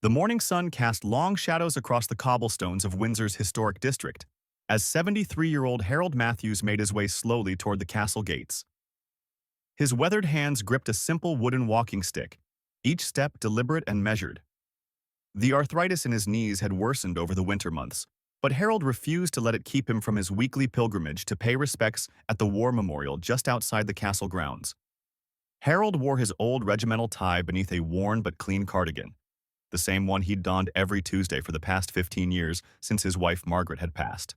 The morning sun cast long shadows across the cobblestones of Windsor's historic district, as 73-year-old Harold Matthews made his way slowly toward the castle gates. His weathered hands gripped a simple wooden walking stick, each step deliberate and measured. The arthritis in his knees had worsened over the winter months, but Harold refused to let it keep him from his weekly pilgrimage to pay respects at the war memorial just outside the castle grounds. Harold wore his old regimental tie beneath a worn but clean cardigan, the same one he'd donned every Tuesday for the past 15 years since his wife Margaret had passed.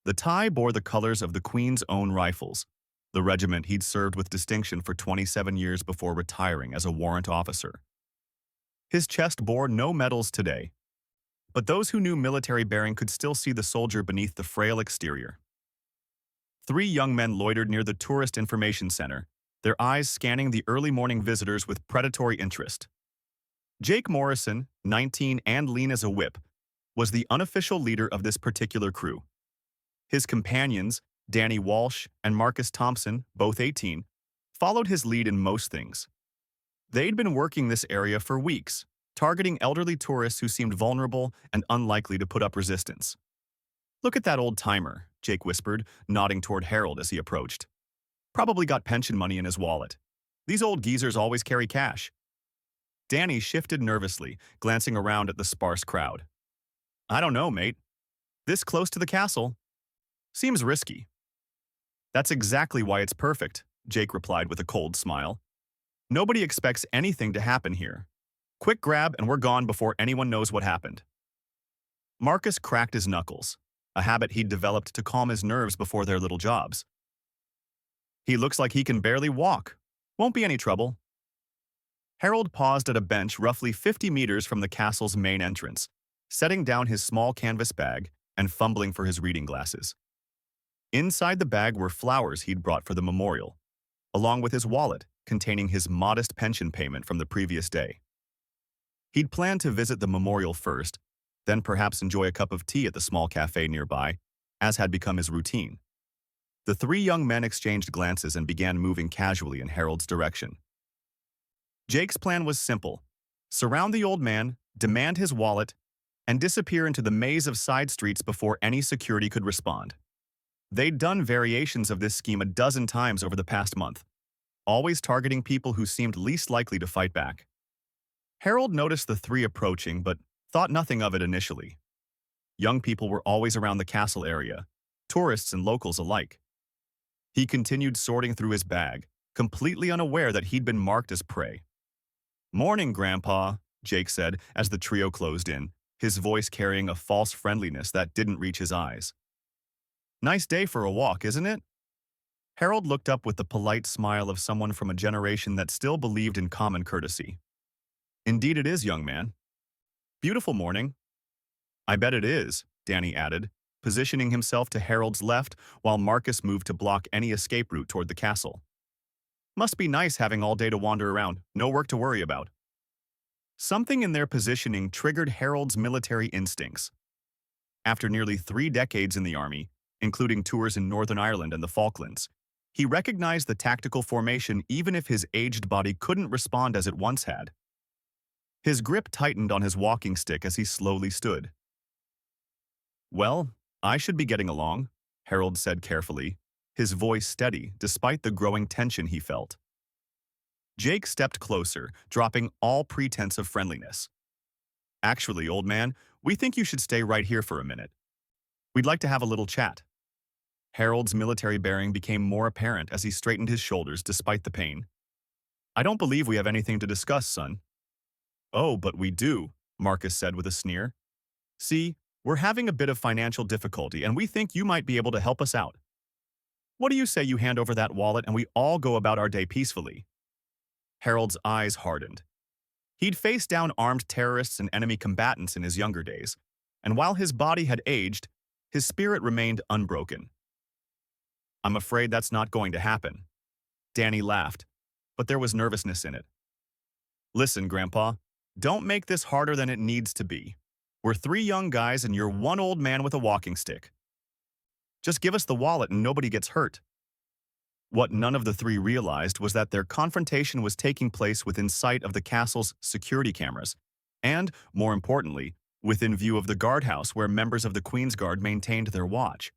The tie bore the colors of the Queen's Own Rifles, the regiment he'd served with distinction for 27 years before retiring as a warrant officer. His chest bore no medals today, but those who knew military bearing could still see the soldier beneath the frail exterior. 3 young men loitered near the Tourist Information Center, their eyes scanning the early morning visitors with predatory interest. Jake Morrison, 19 and lean as a whip, was the unofficial leader of this particular crew. His companions, Danny Walsh and Marcus Thompson, both 18, followed his lead in most things. They'd been working this area for weeks, targeting elderly tourists who seemed vulnerable and unlikely to put up resistance. "Look at that old timer," Jake whispered, nodding toward Harold as he approached. "Probably got pension money in his wallet. These old geezers always carry cash." Danny shifted nervously, glancing around at the sparse crowd. "I don't know, mate. This close to the castle seems risky." "That's exactly why it's perfect," Jake replied with a cold smile. "Nobody expects anything to happen here. Quick grab and we're gone before anyone knows what happened." Marcus cracked his knuckles, a habit he'd developed to calm his nerves before their little jobs. "He looks like he can barely walk. Won't be any trouble." Harold paused at a bench roughly 50 meters from the castle's main entrance, setting down his small canvas bag and fumbling for his reading glasses. Inside the bag were flowers he'd brought for the memorial, along with his wallet containing his modest pension payment from the previous day. He'd planned to visit the memorial first, then perhaps enjoy a cup of tea at the small cafe nearby, as had become his routine. The 3 young men exchanged glances and began moving casually in Harold's direction. Jake's plan was simple: surround the old man, demand his wallet, and disappear into the maze of side streets before any security could respond. They'd done variations of this scheme a dozen times over the past month, always targeting people who seemed least likely to fight back. Harold noticed the 3 approaching, but thought nothing of it initially. Young people were always around the castle area, tourists and locals alike. He continued sorting through his bag, completely unaware that he'd been marked as prey. "Morning, Grandpa," Jake said as the trio closed in, his voice carrying a false friendliness that didn't reach his eyes. "Nice day for a walk, isn't it?" Harold looked up with the polite smile of someone from a generation that still believed in common courtesy. "Indeed it is, young man." "Beautiful morning." "I bet it is," Danny added, positioning himself to Harold's left while Marcus moved to block any escape route toward the castle. "Must be nice having all day to wander around, no work to worry about." Something in their positioning triggered Harold's military instincts. After nearly 3 decades in the army, including tours in Northern Ireland and the Falklands, he recognized the tactical formation even if his aged body couldn't respond as it once had. His grip tightened on his walking stick as he slowly stood. "Well, I should be getting along," Harold said carefully, his voice steady despite the growing tension he felt. Jake stepped closer, dropping all pretense of friendliness. "Actually, old man, we think you should stay right here for a minute. We'd like to have a little chat." Harold's military bearing became more apparent as he straightened his shoulders despite the pain. "I don't believe we have anything to discuss, son." "Oh, but we do," Marcus said with a sneer. "See, we're having a bit of financial difficulty and we think you might be able to help us out. What do you say you hand over that wallet and we all go about our day peacefully?" Harold's eyes hardened. He'd faced down armed terrorists and enemy combatants in his younger days, and while his body had aged, his spirit remained unbroken. "I'm afraid that's not going to happen." Danny laughed, but there was nervousness in it. "Listen, Grandpa, don't make this harder than it needs to be. We're 3 young guys and you're 1 old man with a walking stick. Just give us the wallet and nobody gets hurt." What none of the 3 realized was that their confrontation was taking place within sight of the castle's security cameras, and, more importantly, within view of the guardhouse where members of the Queen's Guard maintained their watch.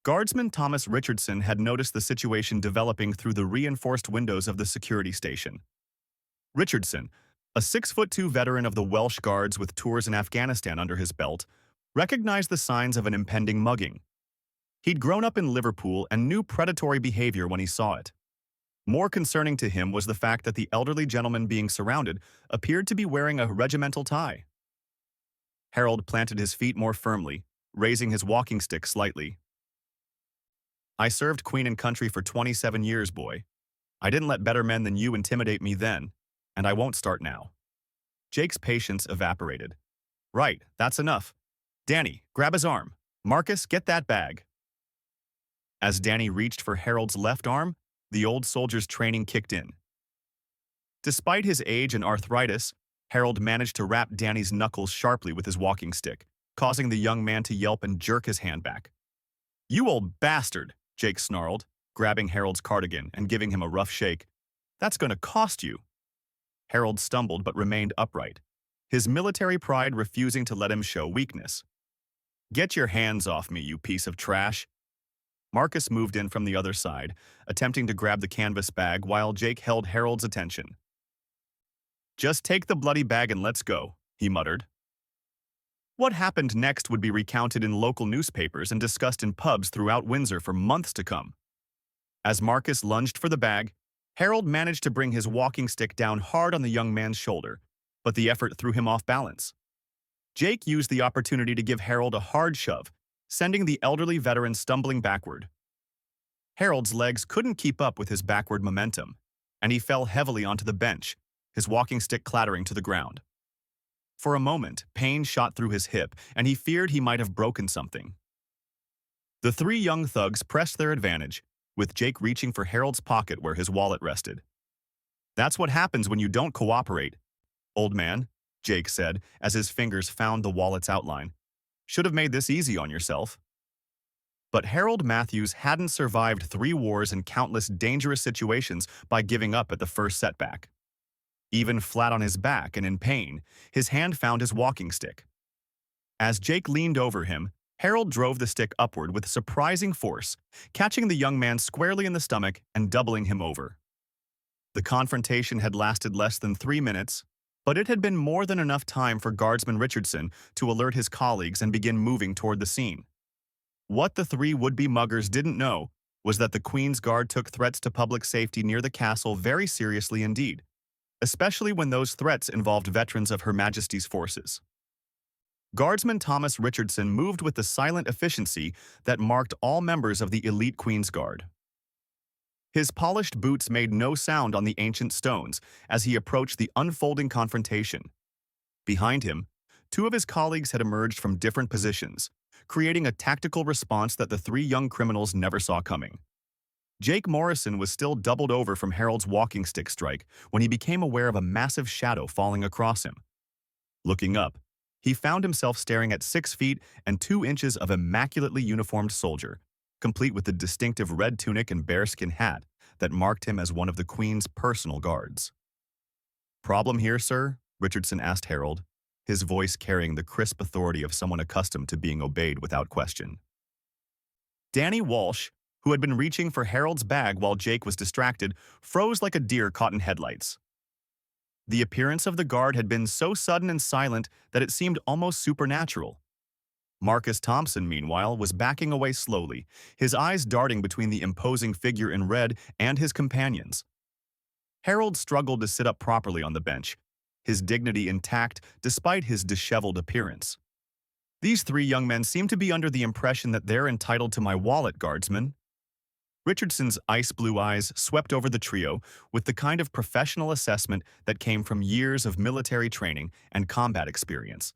Guardsman Thomas Richardson had noticed the situation developing through the reinforced windows of the security station. Richardson, a 6'2" veteran of the Welsh Guards with tours in Afghanistan under his belt, recognized the signs of an impending mugging. He'd grown up in Liverpool and knew predatory behavior when he saw it. More concerning to him was the fact that the elderly gentleman being surrounded appeared to be wearing a regimental tie. Harold planted his feet more firmly, raising his walking stick slightly. "I served Queen and country for 27 years, boy. I didn't let better men than you intimidate me then, and I won't start now." Jake's patience evaporated. "Right, that's enough. Danny, grab his arm. Marcus, get that bag." As Danny reached for Harold's left arm, the old soldier's training kicked in. Despite his age and arthritis, Harold managed to wrap Danny's knuckles sharply with his walking stick, causing the young man to yelp and jerk his hand back. "You old bastard," Jake snarled, grabbing Harold's cardigan and giving him a rough shake. "That's going to cost you." Harold stumbled but remained upright, his military pride refusing to let him show weakness. "Get your hands off me, you piece of trash." Marcus moved in from the other side, attempting to grab the canvas bag while Jake held Harold's attention. "Just take the bloody bag and let's go," he muttered. What happened next would be recounted in local newspapers and discussed in pubs throughout Windsor for months to come. As Marcus lunged for the bag, Harold managed to bring his walking stick down hard on the young man's shoulder, but the effort threw him off balance. Jake used the opportunity to give Harold a hard shove, sending the elderly veteran stumbling backward. Harold's legs couldn't keep up with his backward momentum, and he fell heavily onto the bench, his walking stick clattering to the ground. For a moment, pain shot through his hip, and he feared he might have broken something. The three young thugs pressed their advantage, with Jake reaching for Harold's pocket where his wallet rested. "That's what happens when you don't cooperate, old man," Jake said as his fingers found the wallet's outline. "Should have made this easy on yourself." But Harold Matthews hadn't survived 3 wars and countless dangerous situations by giving up at the first setback. Even flat on his back and in pain, his hand found his walking stick. As Jake leaned over him, Harold drove the stick upward with surprising force, catching the young man squarely in the stomach and doubling him over. The confrontation had lasted less than 3 minutes, but it had been more than enough time for Guardsman Richardson to alert his colleagues and begin moving toward the scene. What the 3 would-be muggers didn't know was that the Queen's Guard took threats to public safety near the castle very seriously indeed, especially when those threats involved veterans of Her Majesty's forces. Guardsman Thomas Richardson moved with the silent efficiency that marked all members of the elite Queen's Guard. His polished boots made no sound on the ancient stones as he approached the unfolding confrontation. Behind him, 2 of his colleagues had emerged from different positions, creating a tactical response that the 3 young criminals never saw coming. Jake Morrison was still doubled over from Harold's walking stick strike when he became aware of a massive shadow falling across him. Looking up, he found himself staring at 6 feet and 2 inches of immaculately uniformed soldier, complete with the distinctive red tunic and bearskin hat that marked him as one of the Queen's personal guards. "Problem here, sir?" Richardson asked Harold, his voice carrying the crisp authority of someone accustomed to being obeyed without question. Danny Walsh, who had been reaching for Harold's bag while Jake was distracted, froze like a deer caught in headlights. The appearance of the guard had been so sudden and silent that it seemed almost supernatural. Marcus Thompson, meanwhile, was backing away slowly, his eyes darting between the imposing figure in red and his companions. Harold struggled to sit up properly on the bench, his dignity intact despite his disheveled appearance. "These 3 young men seem to be under the impression that they're entitled to my wallet, guardsman." Richardson's ice-blue eyes swept over the trio with the kind of professional assessment that came from years of military training and combat experience.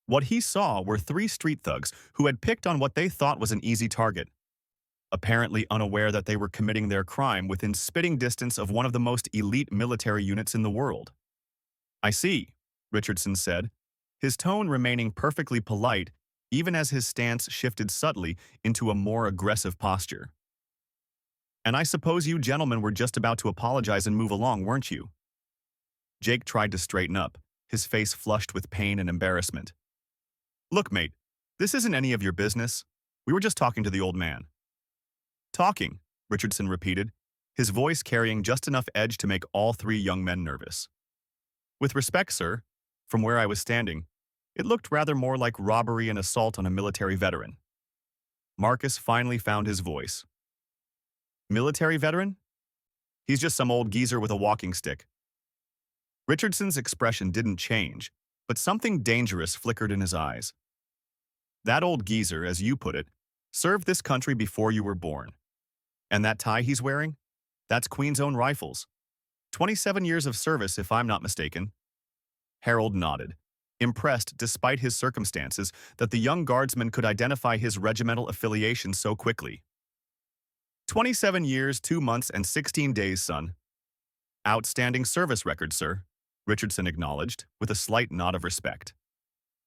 What he saw were 3 street thugs who had picked on what they thought was an easy target, apparently unaware that they were committing their crime within spitting distance of one of the most elite military units in the world. "I see," Richardson said, his tone remaining perfectly polite even as his stance shifted subtly into a more aggressive posture. "And I suppose you gentlemen were just about to apologize and move along, weren't you?" Jake tried to straighten up, his face flushed with pain and embarrassment. "Look, mate, this isn't any of your business. We were just talking to the old man." "Talking," Richardson repeated, his voice carrying just enough edge to make all three young men nervous. "With respect, sir, from where I was standing, it looked rather more like robbery and assault on a military veteran." Marcus finally found his voice. "Military veteran? He's just some old geezer with a walking stick." Richardson's expression didn't change, but something dangerous flickered in his eyes. "That old geezer, as you put it, served this country before you were born. And that tie he's wearing? That's Queen's Own Rifles. 27 years of service, if I'm not mistaken." Harold nodded, impressed despite his circumstances that the young guardsman could identify his regimental affiliation so quickly. "27 years, 2 months, and 16 days, son." "Outstanding service record, sir," Richardson acknowledged, with a slight nod of respect.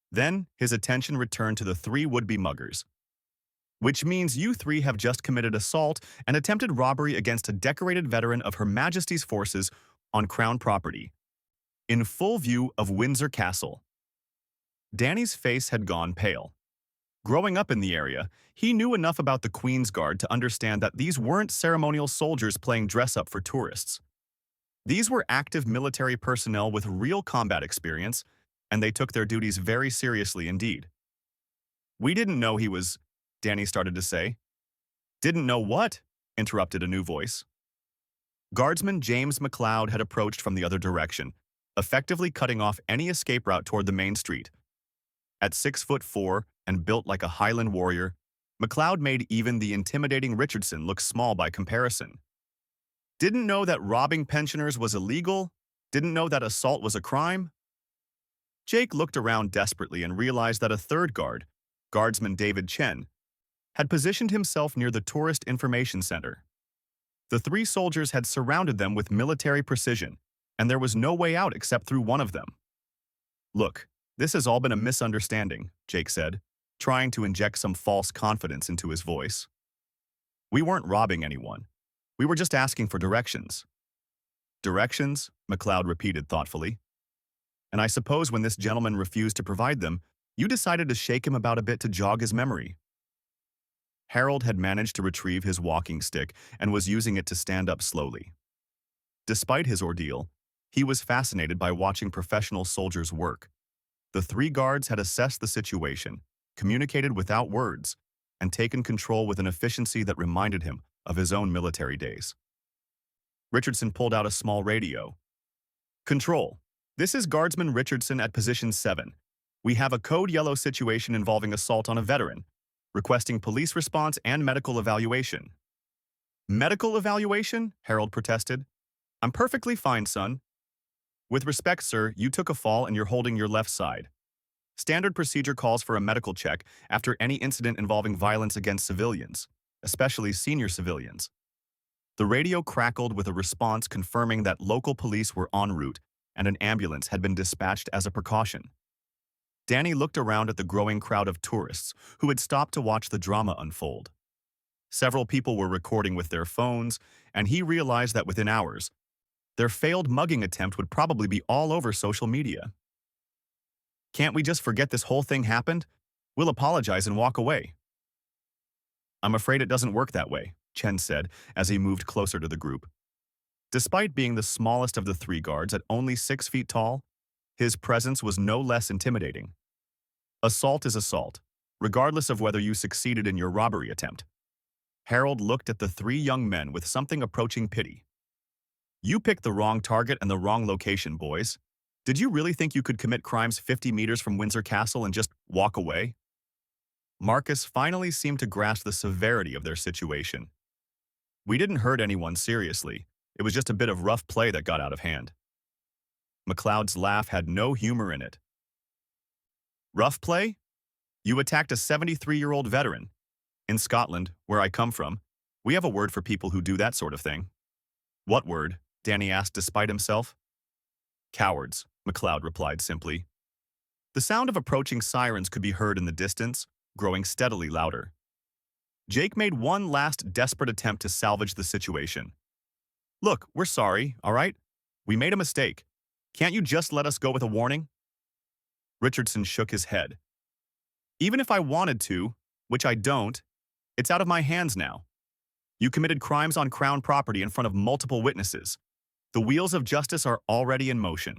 Then his attention returned to the three would-be muggers. "Which means you three have just committed assault and attempted robbery against a decorated veteran of Her Majesty's forces on Crown property, in full view of Windsor Castle." Danny's face had gone pale. Growing up in the area, he knew enough about the Queen's Guard to understand that these weren't ceremonial soldiers playing dress-up for tourists. These were active military personnel with real combat experience, and they took their duties very seriously indeed. "We didn't know he was," Danny started to say. "Didn't know what?" interrupted a new voice. Guardsman James McLeod had approached from the other direction, effectively cutting off any escape route toward the main street. At 6'4" and built like a Highland warrior, McLeod made even the intimidating Richardson look small by comparison. "Didn't know that robbing pensioners was illegal? Didn't know that assault was a crime?" Jake looked around desperately and realized that a third guard, Guardsman David Chen, had positioned himself near the Tourist Information Center. The three soldiers had surrounded them with military precision, and there was no way out except through one of them. "Look, this has all been a misunderstanding," Jake said, trying to inject some false confidence into his voice. "We weren't robbing anyone. We were just asking for directions." "Directions?" McLeod repeated thoughtfully. "And I suppose when this gentleman refused to provide them, you decided to shake him about a bit to jog his memory." Harold had managed to retrieve his walking stick and was using it to stand up slowly. Despite his ordeal, he was fascinated by watching professional soldiers work. The three guards had assessed the situation, communicated without words, and taken control with an efficiency that reminded him of his own military days. Richardson pulled out a small radio. "Control, this is Guardsman Richardson at Position 7. We have a code yellow situation involving assault on a veteran, requesting police response and medical evaluation." "Medical evaluation?" Harold protested. "I'm perfectly fine, son." "With respect, sir, you took a fall and you're holding your left side. Standard procedure calls for a medical check after any incident involving violence against civilians, especially senior civilians." The radio crackled with a response confirming that local police were en route and an ambulance had been dispatched as a precaution. Danny looked around at the growing crowd of tourists who had stopped to watch the drama unfold. Several people were recording with their phones, and he realized that within hours, their failed mugging attempt would probably be all over social media. "Can't we just forget this whole thing happened? We'll apologize and walk away." "I'm afraid it doesn't work that way," Chen said as he moved closer to the group. Despite being the smallest of the three guards at only 6 feet tall, his presence was no less intimidating. Assault is assault, regardless of whether you succeeded in your robbery attempt. Harold looked at the three young men with something approaching pity. "You picked the wrong target and the wrong location, boys. Did you really think you could commit crimes 50 meters from Windsor Castle and just walk away?" Marcus finally seemed to grasp the severity of their situation. "We didn't hurt anyone seriously. It was just a bit of rough play that got out of hand." McLeod's laugh had no humor in it. "Rough play? You attacked a 73-year-old veteran. In Scotland, where I come from, we have a word for people who do that sort of thing." "What word?" Danny asked despite himself. "Cowards," McLeod replied simply. The sound of approaching sirens could be heard in the distance, growing steadily louder. Jake made one last desperate attempt to salvage the situation. "Look, we're sorry, all right? We made a mistake. Can't you just let us go with a warning? Richardson shook his head. Even if I wanted to, which I don't, it's out of my hands now. You committed crimes on Crown property in front of multiple witnesses. The wheels of justice are already in motion.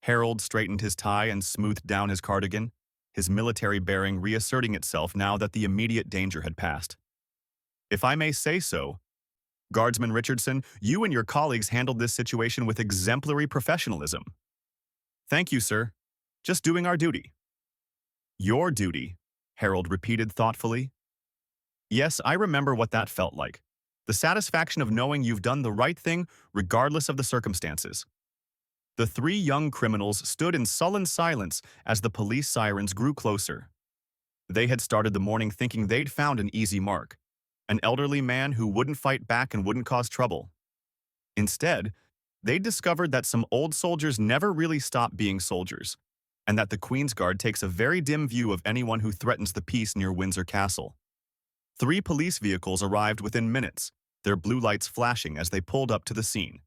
Harold straightened his tie and smoothed down his cardigan, his military bearing reasserting itself now that the immediate danger had passed. If I may say so, Guardsman Richardson, you and your colleagues handled this situation with exemplary professionalism. Thank you, sir. Just doing our duty. Your duty, Harold repeated thoughtfully. Yes, I remember what that felt like. The satisfaction of knowing you've done the right thing regardless of the circumstances. The three young criminals stood in sullen silence as the police sirens grew closer. They had started the morning thinking they'd found an easy mark, an elderly man who wouldn't fight back and wouldn't cause trouble. Instead, they'd discovered that some old soldiers never really stop being soldiers, and that the Queen's Guard takes a very dim view of anyone who threatens the peace near Windsor Castle. 3 police vehicles arrived within minutes, their blue lights flashing as they pulled up to the scene.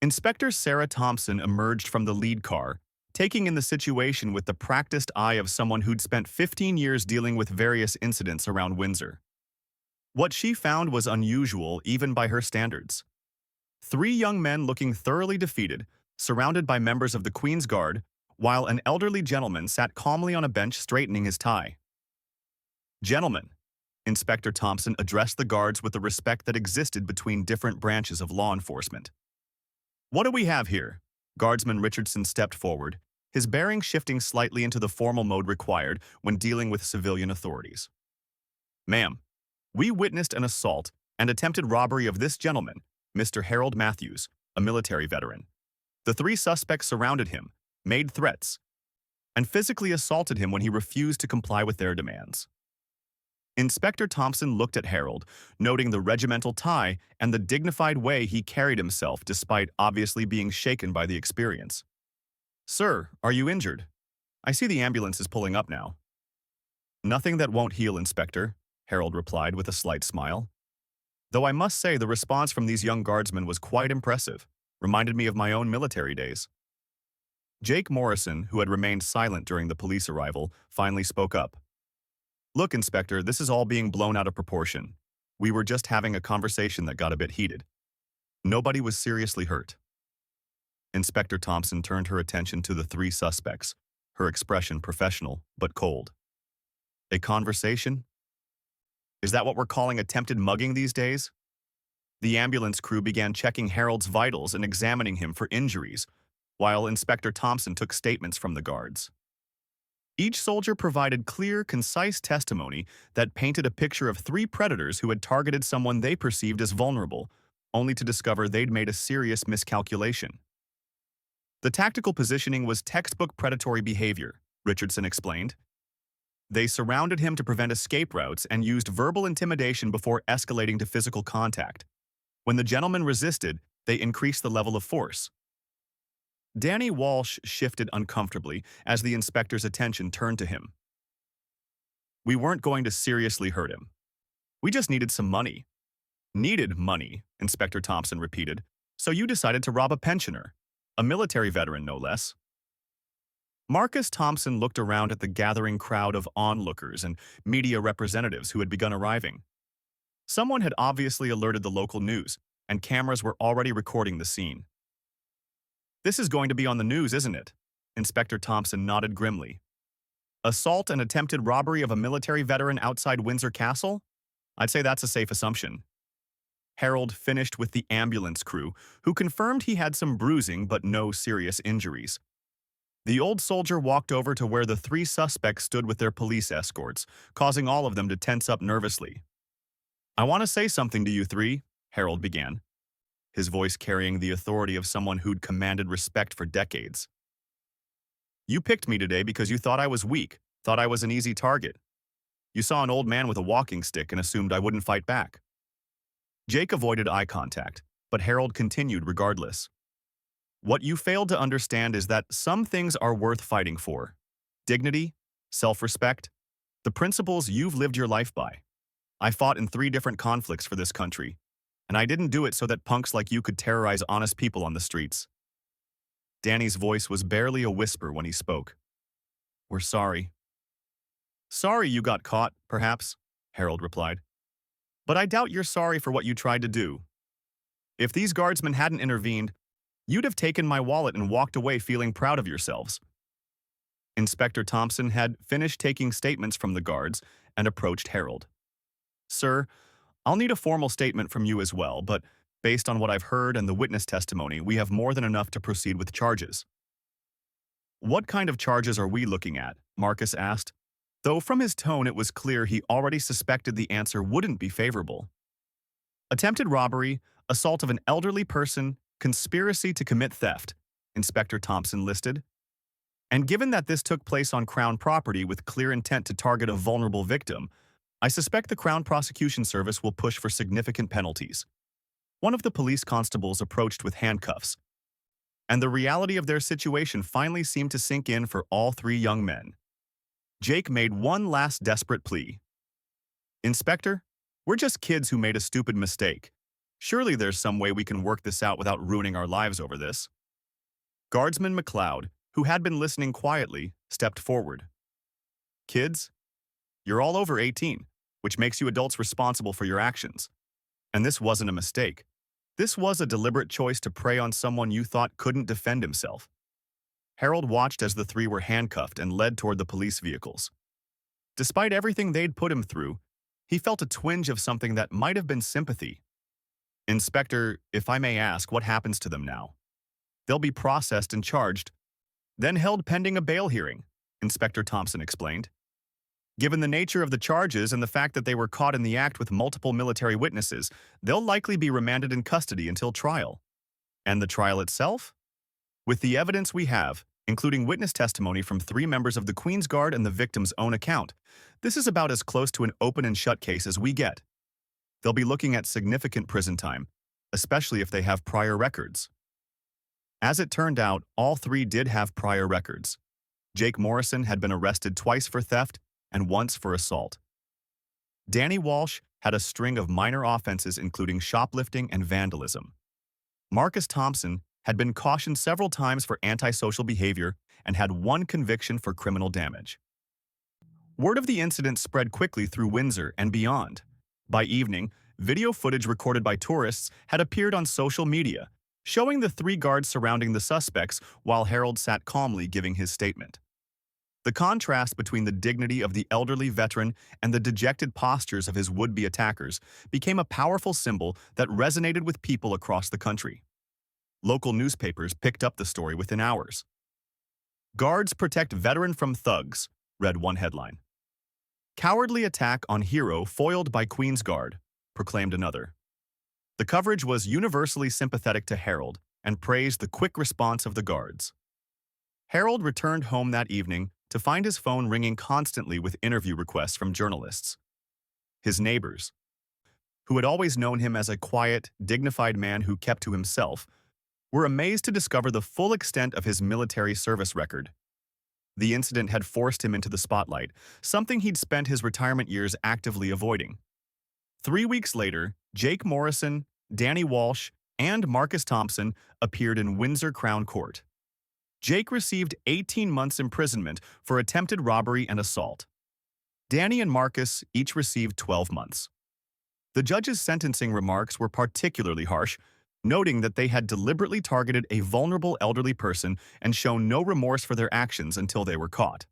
Inspector Sarah Thompson emerged from the lead car, taking in the situation with the practiced eye of someone who'd spent 15 years dealing with various incidents around Windsor. What she found was unusual even by her standards. 3 young men looking thoroughly defeated, surrounded by members of the Queen's Guard, while an elderly gentleman sat calmly on a bench straightening his tie. Gentlemen, Inspector Thompson addressed the guards with the respect that existed between different branches of law enforcement. What do we have here? Guardsman Richardson stepped forward, his bearing shifting slightly into the formal mode required when dealing with civilian authorities. Ma'am, we witnessed an assault and attempted robbery of this gentleman, Mr. Harold Matthews, a military veteran. The 3 suspects surrounded him, made threats, and physically assaulted him when he refused to comply with their demands. Inspector Thompson looked at Harold, noting the regimental tie and the dignified way he carried himself despite obviously being shaken by the experience. Sir, are you injured? I see the ambulance is pulling up now. Nothing that won't heal, Inspector, Harold replied with a slight smile. Though I must say the response from these young guardsmen was quite impressive, reminded me of my own military days. Jake Morrison, who had remained silent during the police arrival, finally spoke up. Look, Inspector, this is all being blown out of proportion. We were just having a conversation that got a bit heated. Nobody was seriously hurt. Inspector Thompson turned her attention to the 3 suspects, her expression professional but cold. A conversation? Is that what we're calling attempted mugging these days? The ambulance crew began checking Harold's vitals and examining him for injuries, while Inspector Thompson took statements from the guards. Each soldier provided clear, concise testimony that painted a picture of 3 predators who had targeted someone they perceived as vulnerable, only to discover they'd made a serious miscalculation. The tactical positioning was textbook predatory behavior, Richardson explained. They surrounded him to prevent escape routes and used verbal intimidation before escalating to physical contact. When the gentleman resisted, they increased the level of force. Danny Walsh shifted uncomfortably as the inspector's attention turned to him. We weren't going to seriously hurt him. We just needed some money. Needed money, Inspector Thompson repeated. So you decided to rob a pensioner, a military veteran no less. Marcus Thompson looked around at the gathering crowd of onlookers and media representatives who had begun arriving. Someone had obviously alerted the local news, and cameras were already recording the scene. This is going to be on the news, isn't it? Inspector Thompson nodded grimly. Assault and attempted robbery of a military veteran outside Windsor Castle? I'd say that's a safe assumption. Harold finished with the ambulance crew, who confirmed he had some bruising but no serious injuries. The old soldier walked over to where the 3 suspects stood with their police escorts, causing all of them to tense up nervously. I want to say something to you 3, Harold began, his voice carrying the authority of someone who'd commanded respect for decades. You picked me today because you thought I was weak, thought I was an easy target. You saw an old man with a walking stick and assumed I wouldn't fight back. Jake avoided eye contact, but Harold continued regardless. What you failed to understand is that some things are worth fighting for. Dignity, self-respect, the principles you've lived your life by. I fought in 3 different conflicts for this country, and I didn't do it so that punks like you could terrorize honest people on the streets. Danny's voice was barely a whisper when he spoke. "We're sorry." "Sorry you got caught, perhaps," Harold replied. "But I doubt you're sorry for what you tried to do. If these guardsmen hadn't intervened, you'd have taken my wallet and walked away feeling proud of yourselves." Inspector Thompson had finished taking statements from the guards and approached Harold. "Sir, I'll need a formal statement from you as well, but based on what I've heard and the witness testimony, we have more than enough to proceed with charges." "What kind of charges are we looking at?" Marcus asked, though from his tone it was clear he already suspected the answer wouldn't be favorable. "Attempted robbery, assault of an elderly person, conspiracy to commit theft," Inspector Thompson listed. "And given that this took place on Crown property with clear intent to target a vulnerable victim, I suspect the Crown Prosecution Service will push for significant penalties." One of the police constables approached with handcuffs, and the reality of their situation finally seemed to sink in for all three young men. Jake made one last desperate plea. "Inspector, we're just kids who made a stupid mistake. Surely there's some way we can work this out without ruining our lives over this." Guardsman McLeod, who had been listening quietly, stepped forward. "Kids, you're all over 18, which makes you adults responsible for your actions. And this wasn't a mistake. This was a deliberate choice to prey on someone you thought couldn't defend himself." Harold watched as the three were handcuffed and led toward the police vehicles. Despite everything they'd put him through, he felt a twinge of something that might have been sympathy. "Inspector, if I may ask, what happens to them now?" "They'll be processed and charged, then held pending a bail hearing," Inspector Thompson explained. "Given the nature of the charges and the fact that they were caught in the act with multiple military witnesses, they'll likely be remanded in custody until trial." "And the trial itself?" "With the evidence we have, including witness testimony from 3 members of the Queen's Guard and the victim's own account, this is about as close to an open and shut case as we get. They'll be looking at significant prison time, especially if they have prior records." As it turned out, all 3 did have prior records. Jake Morrison had been arrested twice for theft and once for assault. Danny Walsh had a string of minor offenses including shoplifting and vandalism. Marcus Thompson had been cautioned several times for antisocial behavior and had 1 conviction for criminal damage. Word of the incident spread quickly through Windsor and beyond. By evening, video footage recorded by tourists had appeared on social media, showing the 3 guards surrounding the suspects while Harold sat calmly giving his statement. The contrast between the dignity of the elderly veteran and the dejected postures of his would-be attackers became a powerful symbol that resonated with people across the country. Local newspapers picked up the story within hours. "Guards protect veteran from thugs," read one headline. "Cowardly attack on hero foiled by Queen's Guard," proclaimed another. The coverage was universally sympathetic to Harold and praised the quick response of the guards. Harold returned home that evening to find his phone ringing constantly with interview requests from journalists. His neighbors, who had always known him as a quiet, dignified man who kept to himself, were amazed to discover the full extent of his military service record. The incident had forced him into the spotlight, something he'd spent his retirement years actively avoiding. 3 weeks later, Jake Morrison, Danny Walsh, and Marcus Thompson appeared in Windsor Crown Court. Jake received 18 months imprisonment for attempted robbery and assault. Danny and Marcus each received 12 months. The judge's sentencing remarks were particularly harsh, noting that they had deliberately targeted a vulnerable elderly person and shown no remorse for their actions until they were caught.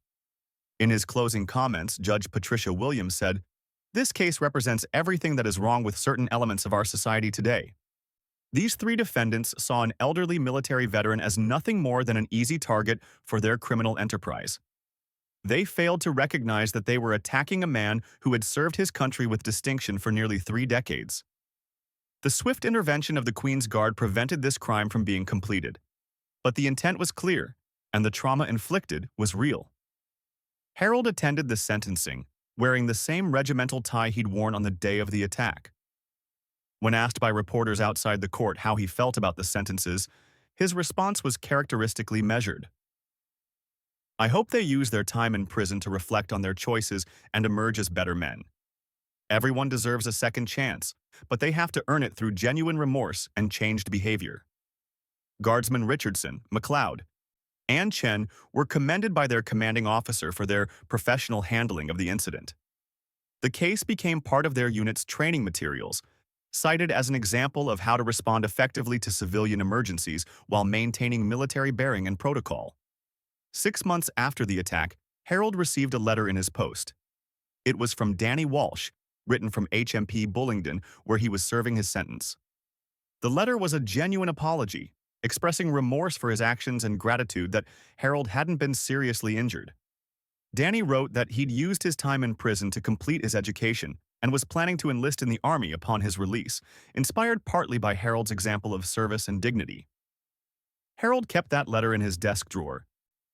In his closing comments, Judge Patricia Williams said, "This case represents everything that is wrong with certain elements of our society today. These 3 defendants saw an elderly military veteran as nothing more than an easy target for their criminal enterprise. They failed to recognize that they were attacking a man who had served his country with distinction for nearly 3 decades. The swift intervention of the Queen's Guard prevented this crime from being completed. But the intent was clear, and the trauma inflicted was real." Harold attended the sentencing, wearing the same regimental tie he'd worn on the day of the attack. When asked by reporters outside the court how he felt about the sentences, his response was characteristically measured. "I hope they use their time in prison to reflect on their choices and emerge as better men. Everyone deserves a second chance, but they have to earn it through genuine remorse and changed behavior." Guardsman Richardson, McLeod, and Chen were commended by their commanding officer for their professional handling of the incident. The case became part of their unit's training materials, cited as an example of how to respond effectively to civilian emergencies while maintaining military bearing and protocol. 6 months after the attack, Harold received a letter in his post. It was from Danny Walsh, written from HMP Bullingdon, where he was serving his sentence. The letter was a genuine apology, expressing remorse for his actions and gratitude that Harold hadn't been seriously injured. Danny wrote that he'd used his time in prison to complete his education and was planning to enlist in the Army upon his release, inspired partly by Harold's example of service and dignity. Harold kept that letter in his desk drawer,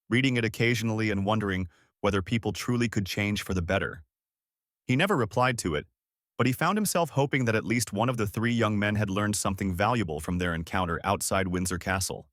reading it occasionally and wondering whether people truly could change for the better. He never replied to it, but he found himself hoping that at least one of the three young men had learned something valuable from their encounter outside Windsor Castle.